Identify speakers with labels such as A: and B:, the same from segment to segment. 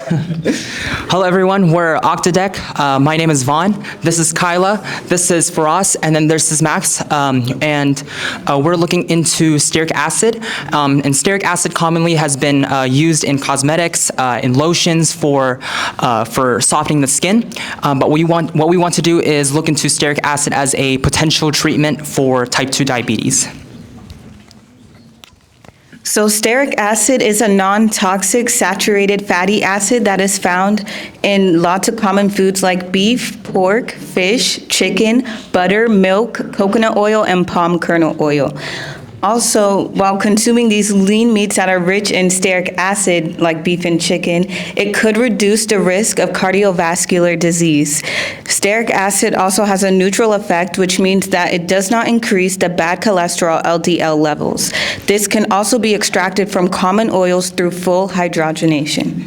A: Hello everyone, we're Octad. My name is Vaan. This is Kyla. This is Firas, and then there's Syzmanski. We're looking into stearic acid. And stearic acid commonly has been used in cosmetics, in lotions for softening the skin. But what we want to do is look into stearic acid as a potential treatment for type 2 diabetes.
B: So stearic acid is a non-toxic saturated fatty acid that is found in lots of common foods like beef, pork, fish, chicken, butter, milk, coconut oil, and palm kernel oil. Also, while consuming these lean meats that are rich in stearic acid, like beef and chicken, it could reduce the risk of cardiovascular disease. Stearic acid also has a neutral effect, which means that it does not increase the bad cholesterol LDL levels. This can also be extracted from common oils through full hydrogenation.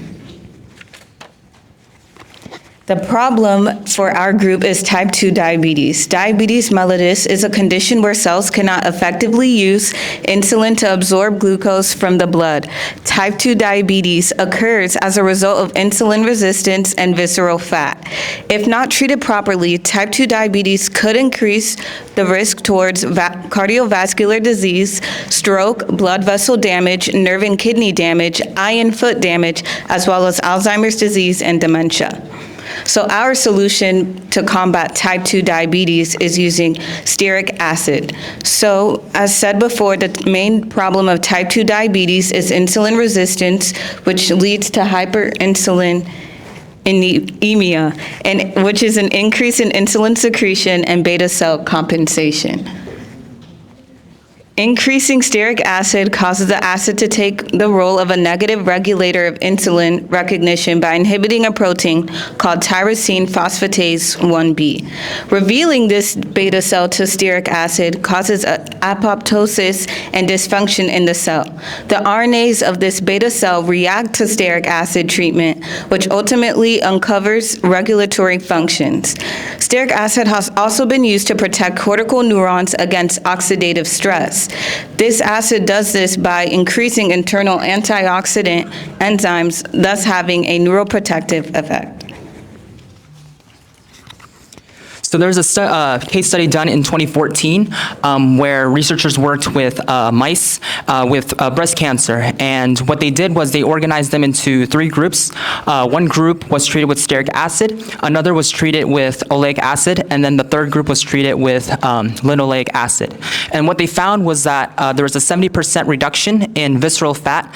B: The problem for our group is type 2 diabetes. Diabetes mellitus is a condition where cells cannot effectively use insulin to absorb glucose from the blood. Type 2 diabetes occurs as a result of insulin resistance and visceral fat. If not treated properly, type 2 diabetes could increase the risk towards cardiovascular disease, stroke, blood vessel damage, nerve and kidney damage, eye and foot damage, as well as Alzheimer's disease and dementia. So our solution to combat type 2 diabetes is using stearic acid. So as said before, the main problem of type 2 diabetes is insulin resistance, which leads to hyperinsulinemia, and which is an increase in insulin secretion and beta cell compensation. Increasing stearic acid causes the acid to take the role of a negative regulator of insulin recognition by inhibiting a protein called tyrosine phosphatase 1b. Revealing this beta cell to stearic acid causes apoptosis and dysfunction in the cell. The RNAs of this beta cell react to stearic acid treatment, which ultimately uncovers regulatory functions. Stearic acid has also been used to protect cortical neurons against oxidative stress. This acid does this by increasing internal antioxidant enzymes, thus having a neuroprotective effect.
A: So there's a case study done in 2014 where researchers worked with mice with breast cancer. And what they did was they organized them into 3 groups. One group was treated with stearic acid, another was treated with oleic acid, and then the third group was treated with linoleic acid. And what they found was that there was a 70% reduction in visceral fat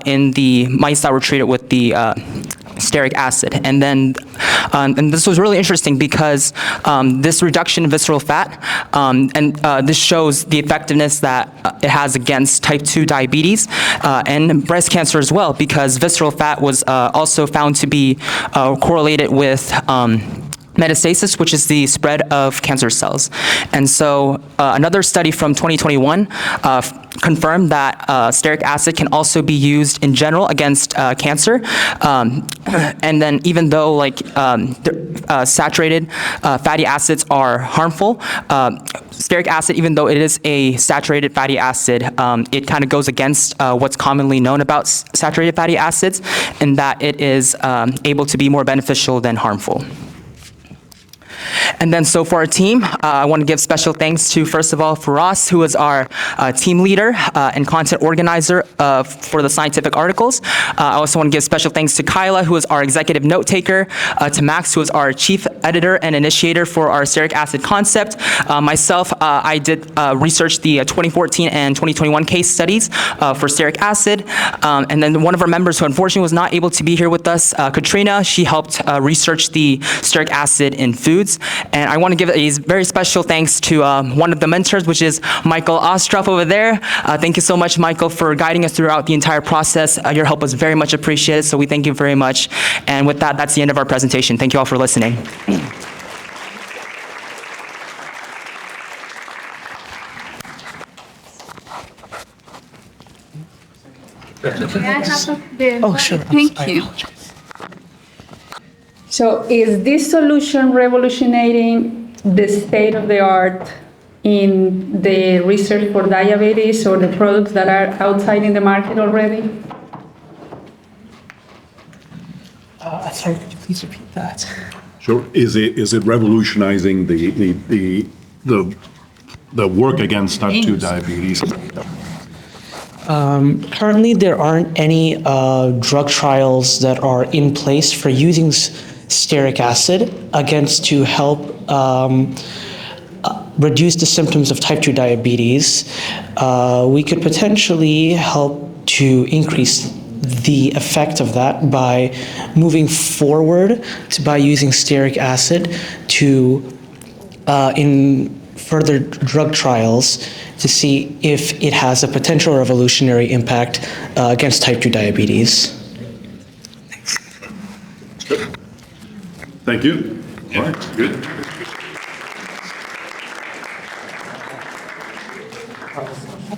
A: in the mice that were treated with the stearic acid. And then, and this was really interesting because this reduction in visceral fat, this shows the effectiveness that it has against type 2 diabetes and breast cancer as well, because visceral fat was also found to be correlated with metastasis, which is the spread of cancer cells. And so another study from 2021 confirmed that stearic acid can also be used in general against cancer. And then even though saturated fatty acids are harmful, stearic acid, even though it is a saturated fatty acid, it kind of goes against what's commonly known about saturated fatty acids, in that it is able to be more beneficial than harmful. And then so for our team, I want to give special thanks to, first of all, Firas, who is our team leader and content organizer for the scientific articles. I also want to give special thanks to Kyla, who is our executive note taker, to Max, who is our chief editor and initiator for our stearic acid concept. Myself, I did research the 2014 and 2021 case studies for stearic acid. And then one of our members who unfortunately was not able to be here with us, Katrina, she helped research the stearic acid in foods. And I want to give a very special thanks to one of the mentors, which is Michael Ostroff over there. Thank you so much, Michael, for guiding us throughout the entire process. Your help was very much appreciated, so we thank you very much. And with that, that's the end of our presentation. Thank you all for listening.
C: Oh, sure. Thank you. So is this solution revolutionizing the state of the art in the research for diabetes or the products that are outside in the market already?
D: Sorry, could you please repeat that?
E: Sure. Is it revolutionizing the work against type 2 diabetes?
D: Currently, there aren't any drug trials that are in place for using stearic acid to help reduce the symptoms of type 2 diabetes. We could potentially help to increase the effect of that by moving forward by using stearic acid to in further drug trials to see if it has a potential revolutionary impact against type 2 diabetes.
E: Thank you.
F: Yeah, good.